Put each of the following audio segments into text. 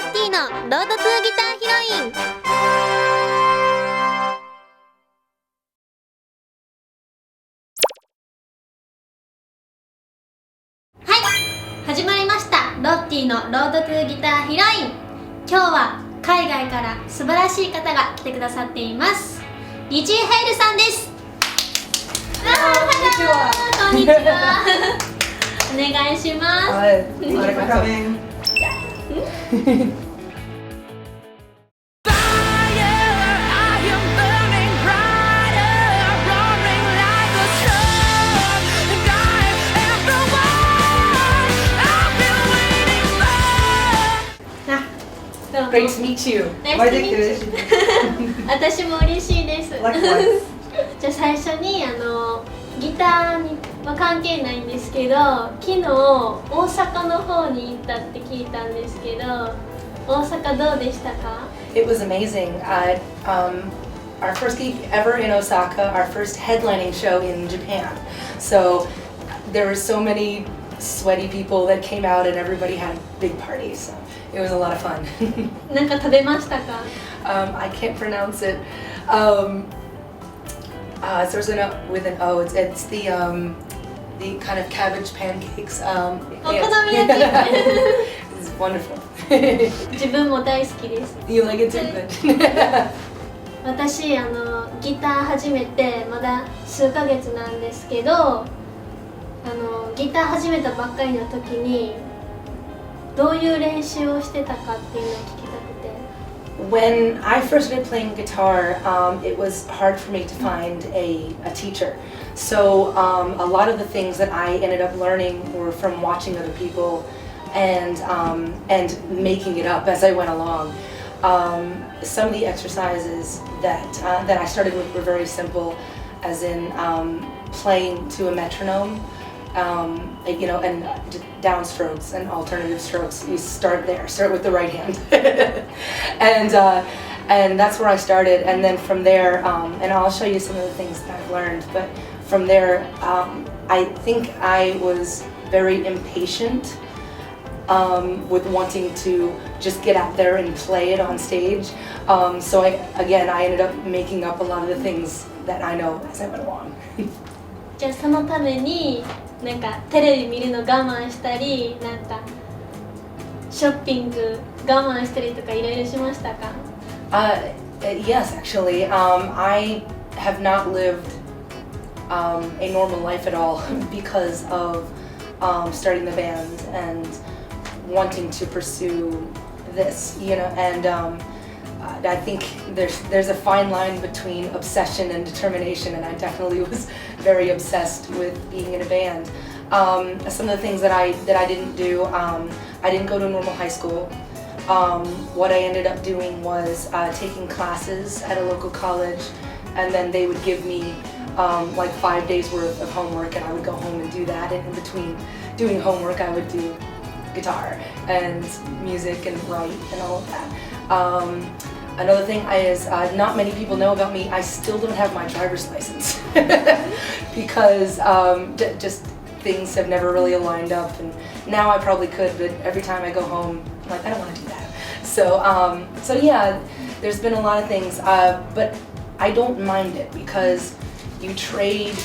ッティのロードトゥーギターヒロイン。はい、始まりましたロッティのロードトゥーギターヒロイン。今日は海外から素晴らしい方が来てくださっています。リジー・ヘイルさんです。こんにちは。お願いします。はい、come in. Great to meet you. 私も嬉しいです。じゃあ最初にギターには関係ないんですけど、昨日大阪の方に行ったって聞いたんですけど、大阪どうでしたか？ It was amazing. Our first gig ever in Osaka, our first headlining show in Japan. So there were so many sweaty people that came out and everybody had big parties. So it was a lot of fun. なんか食べましたか？ I can't pronounce it. Starts with an O. It's the kind of cabbage pancakes. It's wonderful. 自分も大好きです。You like it too? Good. 私ギター始めてまだ数ヶ月なんですけど、ギター始めたばっかりの時にどういう練習をしてたかっていうのを聞きたくて。When I first started playing guitar, it was hard for me to find a teacher. So a lot of the things that I ended up learning were from watching other people and making it up as I went along. Some of the exercises that I started with were very simple, as in playing to a metronome. And downstrokes and alternative strokes. You start with the right hand, and that's where I started. And then from there, and I'll show you some of the things that I've learned. But from there, I think I was very impatient with wanting to just get out there and play it on stage. So I ended up making up a lot of the things that I know as I went along. じゃあそのためになんかテレビ見るの我慢したり、なんかショッピング我慢したりとかいろいろしましたか？ Yes, actually. I have not lived a normal life at all because of starting the band and wanting to pursue this, and I think there's a fine line between obsession and determination, and I definitely was very obsessed with being in a band. Some of the things that I didn't do, I didn't go to a normal high school. What I ended up doing was taking classes at a local college, and then they would give me like 5 days worth of homework, and I would go home and do that. And in between doing homework, I would do guitar and music and write and all of that. Another thing is, not many people know about me, I still don't have my driver's license because just things have never really aligned up, and now I probably could, but every time I go home, I'm like, I don't want to do that. So yeah, there's been a lot of things, but I don't mind it because you trade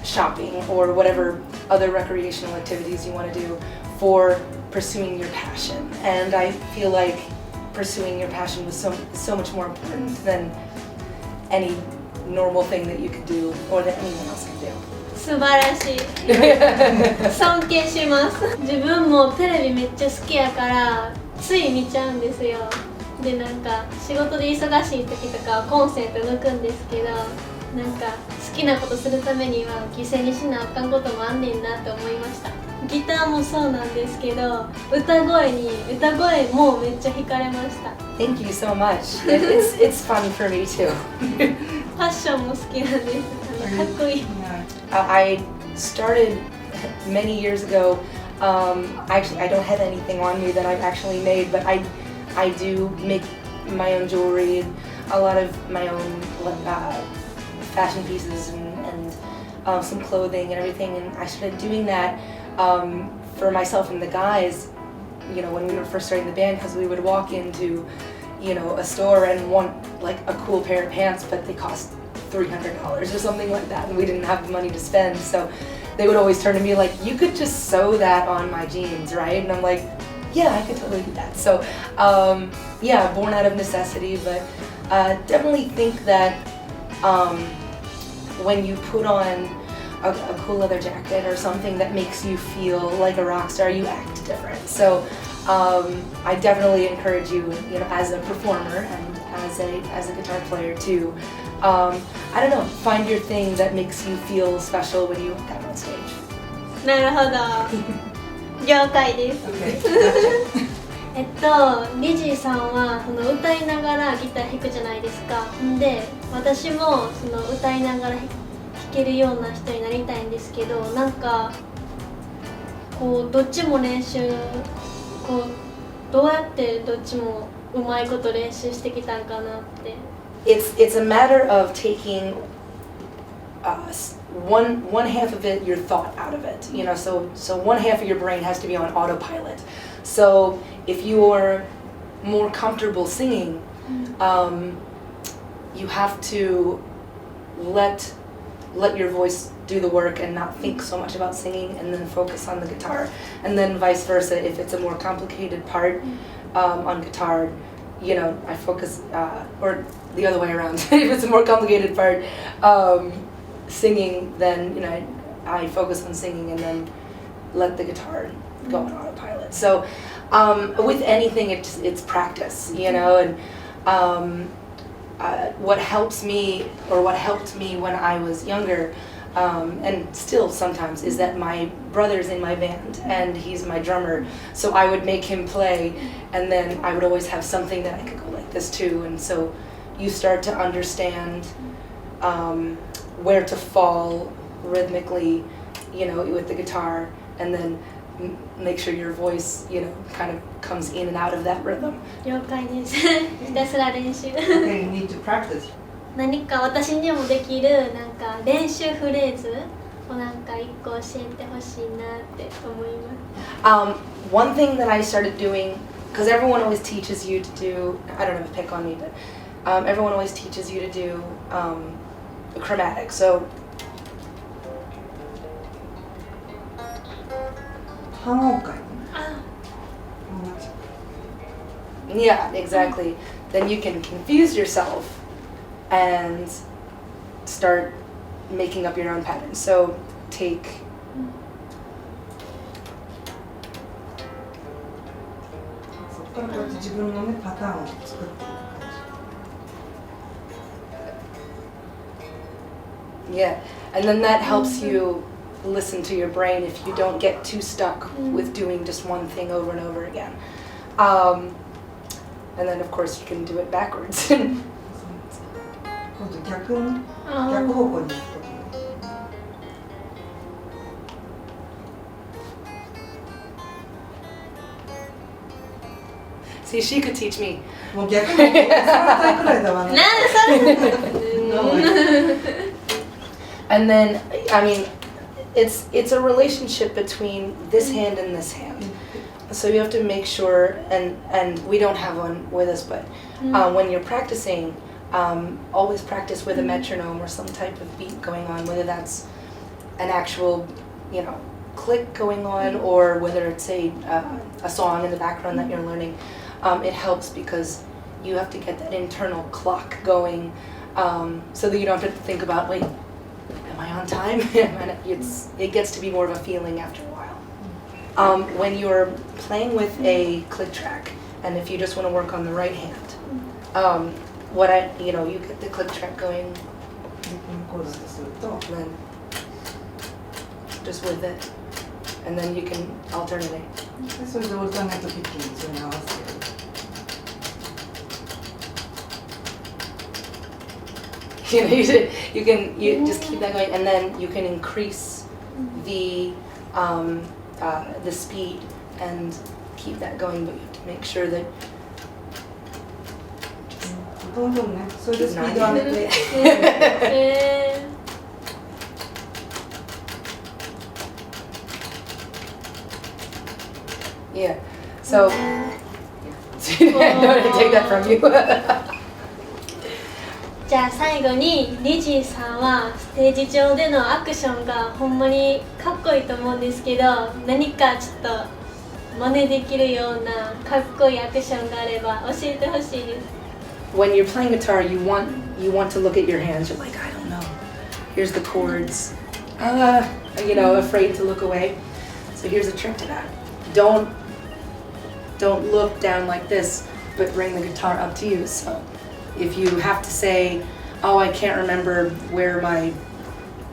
shopping or whatever other recreational activities you want to do for pursuing your passion, and I feel like pursuing your passion was so much more important than any normal thing that you could do or that anyone else could do. 素晴らしい。尊敬します。自分もテレビめっちゃ好きやからつい見ちゃうんですよ。でなんか仕事で忙しい時とかはコンセント抜くんですけど、なんか好きなことするためには犠牲にしなあかんこともあんねんなって思いました。ギターもそうなんですけど、歌声もめっちゃ惹かれました。Thank you so much. It's fun for me too. ファッションも好きなんです。かっこいい。I started many years ago. Actually, I don't have anything on me that I've actually made, but I do make my own jewelry, a lot of my own fashion pieces and some clothing and everything. And I started doing that for myself and the guys when we were first starting the band, because we would walk into, a store and want like a cool pair of pants, but they cost $300 or something like that, and we didn't have the money to spend. So they would always turn to me like, "You could just sew that on my jeans, right?" And I'm like, "Yeah, I could totally do that." So born out of necessity, but definitely think that when you put on a cool leather jacket or something that makes you feel like a rock star, you act different. So I definitely encourage you, as a performer and as a guitar player to, find your thing that makes you feel special when you walk out on stage. なるほど了解ですリジーさんはその歌いながらギター弾くじゃないですか。で私もその歌いながら弾けるような人になりたいんですけど、なんかこうどっちも練習こうどうやってどっちもうまいこと練習してきたんかなって。It's a matter of taking one half of it, your thought out of it. So one half of your brain has to be on autopilot. So if you're more comfortable singing, you have to let your voice do the work and not think so much about singing, and then focus on the guitar. And then vice versa, if it's a more complicated part on guitar, I focus, or the other way around. If it's a more complicated part singing, then I focus on singing and then let the guitar go on autopilot. So with anything, it's practice, and what helps me, or what helped me when I was younger, and still sometimes, is that my brother's in my band and he's my drummer, so I would make him play, and then I would always have something that I could go like this too, and so you start to understand where to fall rhythmically, with the guitar, and then make sure your voice, kind of comes in and out of that rhythm. 了解です。ひたすら練習。Okay, you need to practice. 何か私にもできるなんか練習フレーズをなんか一個教えてほしいなって思います。One thing that I started doing, because everyone always teaches you to do, I don't know if pick on me, but everyone always teaches you to do chromatic. So 半音階。yeah, exactly. Then you can confuse yourself and start making up your own patterns. So take yeah, and then that helps you listen to your brain if you don't get too stuck with doing just one thing over and over again. And then of course you can do it backwards. 逆方向に行くときに。See, she could teach me. もう逆に3歳くらいだわね。And then, I mean, it's a relationship between this hand and this hand. So you have to make sure, and we don't have one with us, but when you're practicing, always practice with a metronome or some type of beat going on, whether that's an actual, click going on, or whether it's a song in the background that you're learning. It helps because you have to get that internal clock going, so that you don't have to think about, wait, am I on time? It gets to be more of a feeling after a while. When you're playing with a click track, and if you just want to work on the right hand, you get the click track going, then just with it, and then you can alternate. それでオルタネートピッキングそれに合わせて。You just keep that going, and then you can increase the speed and keep that going, but you have to make sure that どんどんね、それでスピード上げて。yeah. So, I want to take that from you. じゃあ最後にリジーさんはステージ上でのアクションがほんまにかっこいいと思うんですけど、何かちょっと真似できるようなかっこいいアクションがあれば教えてほしいです。 When you're playing guitar, you want to look at your hands. You're like, I don't know. Here's the chords. Afraid to look away. So here's a trick to that. Don't look down like this, but bring the guitar up to you. So if you have to say, oh, I can't remember where my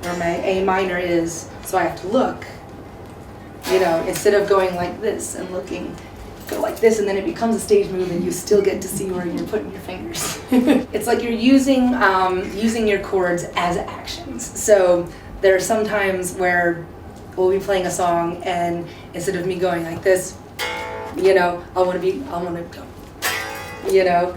A minor is, so I have to look, instead of going like this and looking, go like this, and then it becomes a stage move and you still get to see where you're putting your fingers. It's like you're using your chords as actions. So there are some times where we'll be playing a song and instead of me going like this, I want to go, yeah.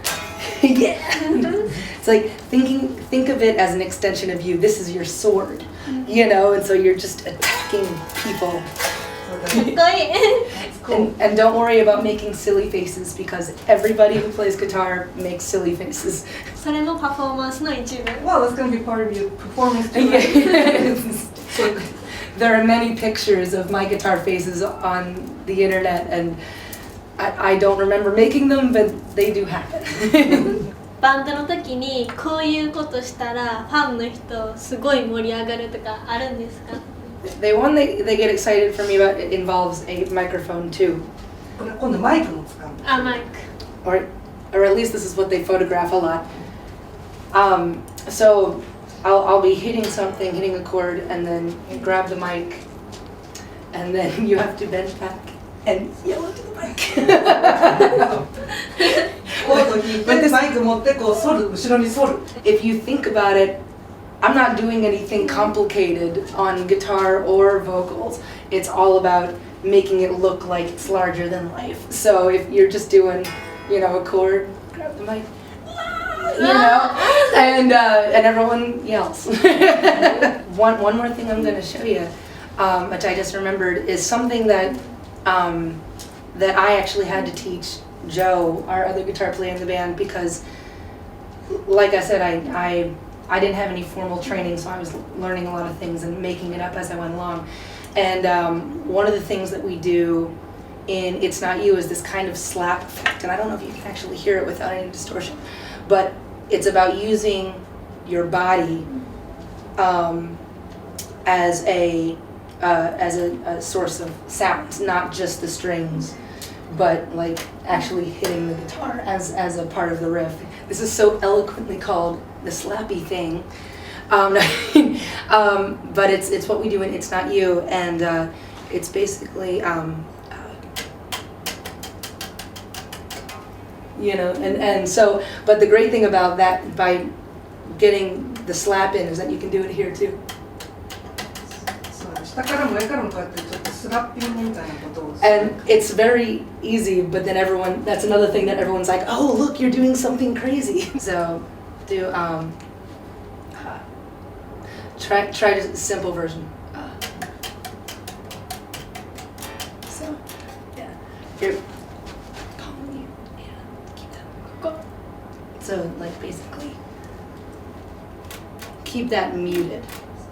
It's like think of it as an extension of you. This is your sword, and so you're just attacking people. かっこいい And don't worry about making silly faces because everybody who plays guitar makes silly faces. それもパフォーマンスの一部。 Well, that's going to be part of your performance too. Yes. There are many pictures of my guitar faces on the internet, and I don't remember making them, but they do happen. バンドの時にこういうことしたらファンの人すごい盛り上がるとかあるんですか？ They get excited for me, but it involves a microphone too. これ今度マイクも使う。あ、マイク。 Or at least this is what they photograph a lot. So I'll be hitting a chord, and then you grab the mic, and then you have to bend back and yell into the mic. コード弾いてマイク持ってこう反る、後ろに反る。 If you think about it, I'm not doing anything complicated on guitar or vocals. It's all about making it look like it's larger than life. So if you're just doing, a chord, grab the mic, and everyone yells. One more thing I'm going to show you, which I just remembered, is something that I actually had to teach Joe, our other guitar player in the band, because, like I said, I didn't have any formal training, so I was learning a lot of things and making it up as I went along. And one of the things that we do in It's Not You is this kind of slap effect, and I don't know if you can actually hear it without any distortion, but it's about using your body as a source of sound, not just the strings, but like actually hitting the guitar as a part of the riff. This is so eloquently called the slappy thing, but it's what we do in It's Not You, and it's basically and so, but the great thing about that, by getting the slap in, is that you can do it here too. 下からも上からもこうやってちょっとスラッピングみたいなことを。 And it's very easy, but then that's another thing that everyone's like, oh look, you're doing something crazy. So do try a simple version. So yeah, here, calm you and keep that. So like basically keep that muted.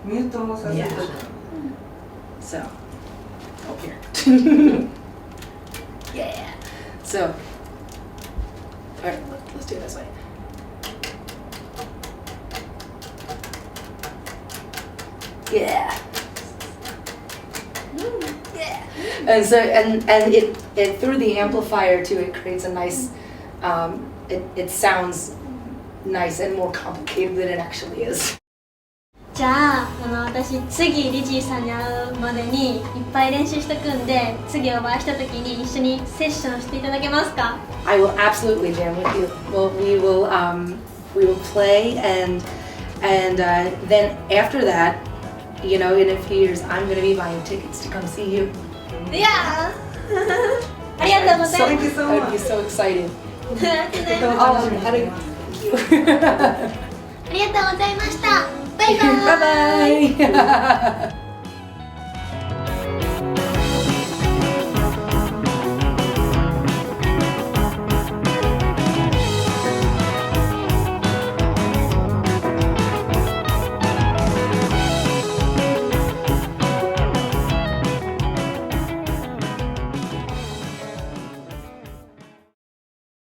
ミュートをさせる。 So, oh here. Yeah. So, alright, let's do it this way. Yeah. Yeah. And so, and it through the amplifier too, it creates a nice, it sounds nice and more complicated than it actually is. じゃあ、私次リジーさんに会うまでにいっぱい練習しとくんで、次お会いした時に一緒にセッションしていただけますか？ I will absolutely jam with you. Well, we will play, and then after that, in a few years, I'm going to be buying tickets to come see you. いやーありがとうございます。 I'd be so excited. ありがとうございます。 Oh, how doありがとうございました。バイバイ。Bye bye.